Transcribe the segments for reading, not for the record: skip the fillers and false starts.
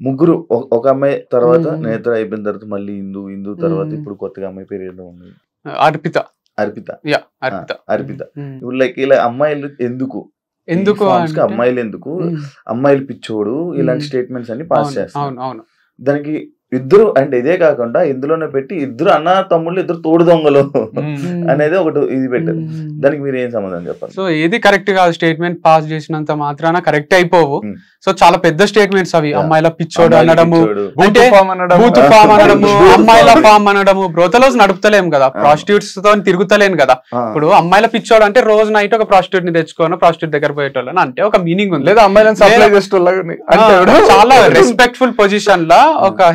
ముగ్గురు ఒక అమ్మాయి తర్వాత నేత్ర అయిపోయిన తర్వాత మళ్ళీ ఇందు తర్వాత ఇప్పుడు కొత్తగా అమ్మాయి పేరు ఏదో ఉంది అర్పిత ఇప్పుడు లైక్ ఇలా అమ్మాయిలు ఎందుకు అమ్మాయిలు ఎందుకు అమ్మాయిలు పిచ్చోడు ఇలాంటి స్టేట్మెంట్స్ అన్ని పాస్ చేస్తారు దానికి ఇద్దరు అంటే ఇదే కాకుండా ఇందులోనే పెట్టి ఇద్దరు అన్న తమ్ముళ్ళు ఇద్దరు తోడు దొంగలు అనేది ఒకటి ఇది పెట్టారు దానికి మీరు ఏం సంబంధం చెప్పాలి సో ఏది కరెక్ట్ కాదు స్టేట్మెంట్ పాస్ చేసినంత మాత్రాన కరెక్ట్ అయిపోవు సో చాలా పెద్ద స్టేట్మెంట్స్ అవి అమ్మాయిల పిచ్చోడు అనడము అంటే బూత్ ఫామ్ అనడము అమ్మాయిల ఫామ్ అనడము బ్రోతలోస్ నడుపుతలేము కదా ప్రాస్టిట్యూట్స్ తో తిరుగుతలేను కదా ఇప్పుడు అమ్మాయిల పిచ్చోడు అంటే రోజు నైట్ ఒక ప్రాస్టిట్యూట్ ని తెచ్చుకోను ప్రాస్టిట్యూట్ దగ్గర పోయేటోళ్ళని అంటే ఒక మీనింగ్ ఉంది లేదా అమ్మాయిలను చాలా రెస్పెక్ట్ఫుల్ పొజిషన్ లా ఒక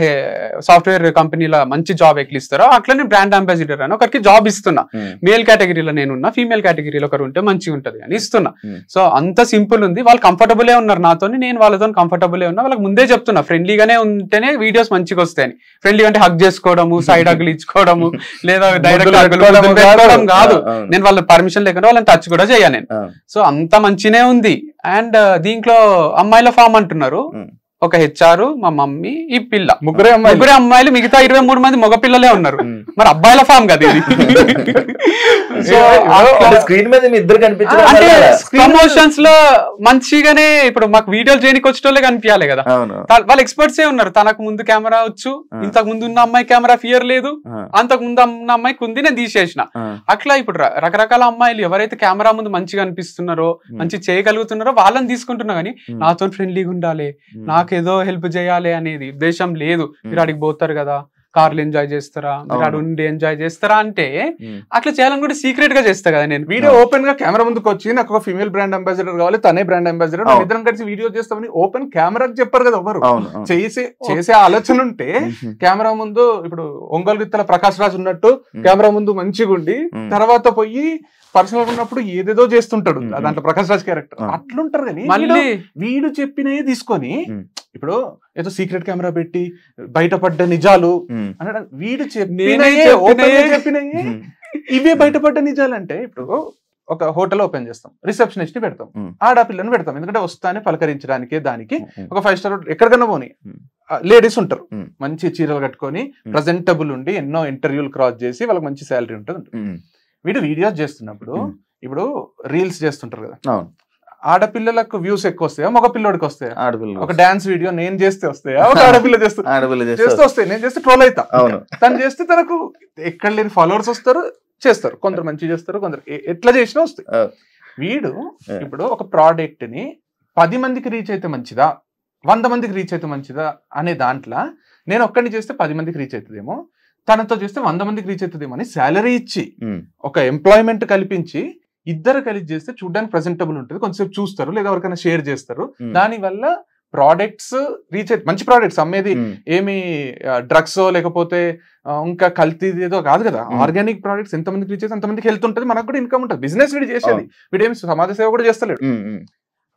సాఫ్ట్వేర్ కంపెనీలో మంచి జాబ్ ఎక్కిస్తారో అట్లనే బ్రాండ్ అంబాసిడర్ అని ఒకరికి జాబ్ ఇస్తున్నా మేల్ కేటగిరీలో నేనున్నా ఫీమేల్ కేటగిరీలో ఒకరు ఉంటే మంచిగా ఉంటది అని ఇస్తున్నా సో అంత సింపుల్ ఉంది వాళ్ళు కంఫర్టబులే ఉన్నారు నాతో నేను వాళ్ళతో కంఫర్టబులే ఉన్నా వాళ్ళకి ముందే చెప్తున్నా ఫ్రెండ్లీగానే ఉంటేనే వీడియోస్ మంచిగా వస్తాయని ఫ్రెండ్లీ అంటే హగ్ చేసుకోవడము సైడ్ హగ్లు ఇచ్చుకోవడము లేదా డైరెక్ట్ కాదు నేను వాళ్ళ పర్మిషన్ లేకుండా వాళ్ళని టచ్ కూడా చేయా నేను సో అంత మంచినే ఉంది అండ్ దీంట్లో అమ్మాయిల ఫామ్ అంటున్నారు ఒక హెచ్ఆర్ మా మమ్మీ ఈ పిల్ల ముగ్గురే అమ్మాయిలు మిగతా 23 మంది మగ పిల్లలే ఉన్నారు మరి అబ్బాయిల ఫామ్ కదా ఇది స్క్రీన్ మీద ఇద్దరు కనిపించారు అంటే ప్రమోషన్స్ లో మంచిగానే ఇప్పుడు మాకు వీడియోలు చేయడానికి వచ్చేటోళ్ళే కనిపించాలి కదా వాళ్ళు ఎక్స్పర్ట్స్ ఏ ఉన్నారు తనకు ముందు కెమెరా వచ్చు ఇంతకు ముందు ఉన్న అమ్మాయి కెమెరా ఫియర్ లేదు అంతకు ముందు ఉన్న అమ్మాయికి ఉంది నేను తీసేసిన అట్లా ఇప్పుడు రకరకాల అమ్మాయిలు ఎవరైతే కెమెరా ముందు మంచిగా అనిపిస్తున్నారో మంచి చేయగలుగుతున్నారో వాళ్ళని తీసుకుంటున్నా కానీ నాతో ఫ్రెండ్లీగా ఉండాలి నాకు ఏదో హెల్ప్ చేయాలి అనేది ఉద్దేశం లేదు మీరు అడిగి పోతారు కదా కార్లు ఎంజాయ్ చేస్తారా మీరు అడు ఉండి ఎంజాయ్ చేస్తారా అంటే అట్లా చేయాలని కూడా సీక్రెట్ గా చేస్తా కదా నేను వీడియో ఓపెన్ గా కెమెరా ముందుకు వచ్చి నాకు ఒక ఫీమేల్ బ్రాండ్ అంబాసిడర్ కావాలి తనే బ్రాండ్ అంబాసిడర్ ఇద్దరం కలిసి వీడియో చేస్తామని ఓపెన్ కెమెరాకి చెప్పారు కదా ఎవరు చేసే ఆలోచన ఉంటే కెమెరా ముందు ఇప్పుడు ఒంగోలు గిత్తల ప్రకాష్ రాజ్ ఉన్నట్టు కెమెరా ముందు మంచిగా ఉండి తర్వాత పోయి పర్సనల్ ఉన్నప్పుడు ఏదేదో చేస్తుంటాడు దాంట్లో ప్రకాష్ రాజ్ క్యారెక్టర్ అట్లుంటారు కానీ వీడు చెప్పినవి తీసుకొని ఇప్పుడు ఏదో సీక్రెట్ కెమెరా పెట్టి బయటపడ్డ నిజాలు అనడం వీడు చెప్పినవి ఇవే బయటపడ్డ నిజాలు అంటే ఇప్పుడు ఒక హోటల్ ఓపెన్ చేస్తాం రిసెప్షనిస్ట్ ని పెడతాం ఆడపిల్లని పెడతాం ఎందుకంటే వస్తానే పలకరించడానికి దానికి ఒక 5 స్టార్ ఎక్కడికన్నా పోని లేడీస్ ఉంటారు మంచి చీరలు కట్టుకొని ప్రజెంటబుల్ ఉండి ఎన్నో ఇంటర్వ్యూలు క్రాస్ చేసి వాళ్ళకి మంచి శాలరీ ఉంటుంది వీడు వీడియోస్ చేస్తున్నప్పుడు ఇప్పుడు రీల్స్ చేస్తుంటారు కదా ఆడపిల్లలకు వ్యూస్ ఎక్కువ వస్తాయా మగ పిల్లోడికి వస్తాయా ఒక డాన్స్ వీడియో నేను చేస్తే వస్తాయా ఒక ఆడపిల్ల చేస్తే వస్తాయి నేను చేస్తే ట్రోల్ అవుతా తను చేస్తే తనకు ఎక్కడ లేని ఫాలోవర్స్ వస్తారు చేస్తారు కొందరు మంచి చేస్తారు కొందరు ఎట్లా చేసినా వస్తాయి వీడు ఇప్పుడు ఒక ప్రోడక్ట్ ని 10 మందికి రీచ్ అయితే మంచిదా 100 మందికి రీచ్ అయితే మంచిదా అనే దాంట్లో నేను ఒక్కడిని చేస్తే 10 మందికి రీచ్ అవుతుందేమో తనతో చేస్తే 100 మందికి రీచ్ అవుతుందేమో అని శాలరీ ఇచ్చి ఒక ఎంప్లాయ్మెంట్ కల్పించి ఇద్దరు కలిసి చేస్తే చూడడానికి ప్రెజెంటబుల్ ఉంటుంది కొంచెంసేపు చూస్తారు లేదా ఎవరికైనా షేర్ చేస్తారు దానివల్ల ప్రోడక్ట్స్ రీచ్ అయితే మంచి ప్రోడక్ట్స్ అమ్మేది ఏమి డ్రగ్స్ లేకపోతే ఇంకా కల్తీ ఏదో కాదు కదా ఆర్గానిక్ ప్రోడక్ట్స్ ఎంతమందికి రీచ్ అయితే అంతమందికి హెల్త్ ఉంటుంది మనకు కూడా ఇన్కమ్ ఉంటుంది బిజినెస్ వీడు చేసేది వీడేమి సమాజ సేవ కూడా చేస్తలేడు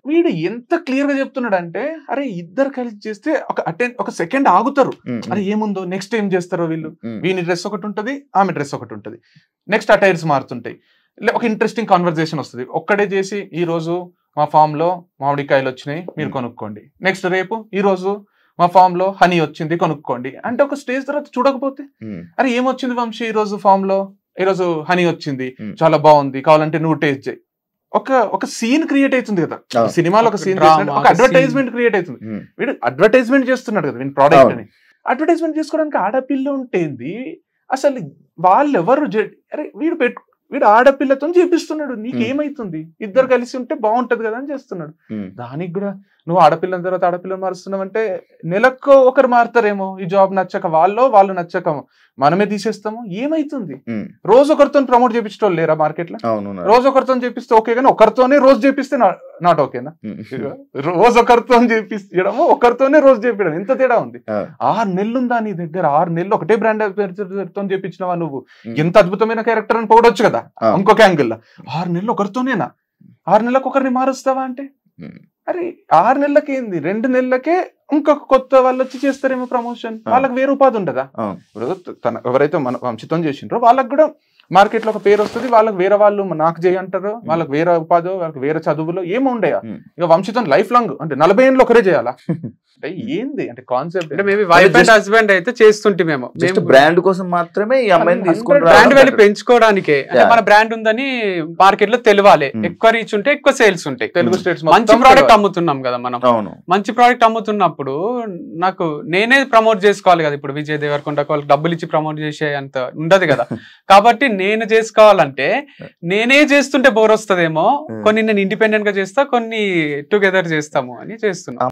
వీడు ఎంత క్లియర్ గా చెప్తున్నాడు అంటే అరే ఇద్దరు కలిసి చేస్తే ఒక సెకండ్ ఆగుతారు అరే ఏముందో నెక్స్ట్ ఏం చేస్తారో వీళ్ళు వీని డ్రెస్ ఒకటి ఉంటుంది ఆమె డ్రెస్ ఒకటి ఉంటుంది నెక్స్ట్ అటైర్స్ మారుతుంటాయి ఒక ఇంట్రెస్టింగ్ కాన్వర్సేషన్ వస్తుంది ఒక్కడే చేసి ఈ రోజు మా ఫామ్ లో మామిడికాయలు వచ్చినాయి మీరు కొనుక్కోండి నెక్స్ట్ రేపు ఈ రోజు మా ఫామ్ లో హనీ వచ్చింది కొనుక్కోండి అంటే ఒక స్టేజ్ తర్వాత చూడకపోతే అరే ఏమొచ్చింది వంశీ ఈ రోజు ఫామ్ లో ఈ రోజు హనీ వచ్చింది చాలా బాగుంది కావాలంటే నువ్వు టేస్ట్ చేయి ఒక సీన్ క్రియేట్ అవుతుంది కదా సినిమాలో ఒక సీన్ ఒక అడ్వర్టైజ్మెంట్ క్రియేట్ అవుతుంది వీడు అడ్వర్టైజ్మెంట్ చేస్తున్నాడు కదా వీడి ప్రోడక్ట్ అని అడ్వర్టైజ్మెంట్ చేసుకోవడానికి ఆడపిల్ల ఉంటేంది అసలు వాళ్ళెవరు అరే వీడు ఆడపిల్లతో చేపిస్తున్నాడు నీకేమైతుంది ఇద్దరు కలిసి ఉంటే బాగుంటది కదా అని చేస్తున్నాడు దానికి కూడా నువ్వు ఆడపిల్లని తర్వాత ఆడపిల్లని మారుస్తున్నావు అంటే నెలకు ఒకరు మారుతారేమో ఈ జాబ్ నచ్చక వాళ్ళు నచ్చక మనమే తీసేస్తాము ఏమైతుంది రోజు ఒకరితో ప్రమోట్ చేపించడం లేరా మార్కెట్ లో రోజు ఒకరితో చేపిస్తే ఓకే కానీ ఒకరితోనే రోజు చేపిస్తే నాట్ ఓకేనా రోజు ఒకరితో చేపించడము ఒకరితోనే రోజు చేపించడం ఎంత తేడా ఉంది 6 నెలలు ఉందా నీ దగ్గర 6 నెలలు ఒకటే బ్రాండ్ తో చేపించినవా నువ్వు ఎంత అద్భుతమైన క్యారెక్టర్ అని పోవచ్చు కదా ఇంకొక యాంగిల్ 6 నెలలు ఒకరితోనేనా 6 నెలలకు ఒకరిని మారుస్తావా అంటే అరే 6 నెలలకి ఏంది 2 నెలలకే ఇంకొక కొత్త వాళ్ళు వచ్చి చేస్తారేమో ప్రమోషన్ వాళ్ళకి వేరే ఉపాధి ఉండదా ఇప్పుడు ఎవరైతే మన వంశితం చేసిండ్రో వాళ్ళకి కూడా మార్కెట్ లో ఒక పేరు వస్తుంది వాళ్ళకి వేరే వాళ్ళు నాకు చేయంటారు వాళ్ళకి వేరే ఉపాధి వాళ్ళకి వేరే చదువులో ఏమో ఉండయా ఇక వంశితం లైఫ్ లాంగ్ అంటే 40 ఏళ్ళు ఒకరే చేయాలా ఏంది అంటే కాన్సెప్ట్ అంటే మేబీ వైఫ్ అండ్ హస్బెండ్ అయితే చేస్తుంటే మేము జస్ట్ బ్రాండ్ కోసం మాత్రమే ఈ అమ్మాయిని తీసుకుంటారు, బ్రాండ్ వాల్యూ పెంచుకోవడానికే. అంటే మన బ్రాండ్ ఉందని మార్కెట్ లో తెలియాలి, ఎక్కువ రీచ్ ఉంటే ఎక్కువ సేల్స్ ఉంటాయి. తెలుగు స్టేట్స్ మంచి ప్రోడక్ట్ అమ్ముతున్నాం కదా మనం, అవును మంచి ప్రోడక్ట్ అమ్ముతున్నప్పుడు నాకు నేనే ప్రమోట్ చేసుకోవాలి కదా. ఇప్పుడు విజయ్ దేవరకొండ వాళ్ళకి డబ్బులు ఇచ్చి ప్రమోట్ చేసే అంత ఉండదు కదా. కాబట్టి నేను చేసుకోవాలంటే నేనే చేస్తుంటే బోర్ వస్తుందేమో, కొన్ని నేను ఇండిపెండెంట్ గా చేస్తా, కొన్ని టుగెదర్ చేస్తాము అని చేస్తున్నా.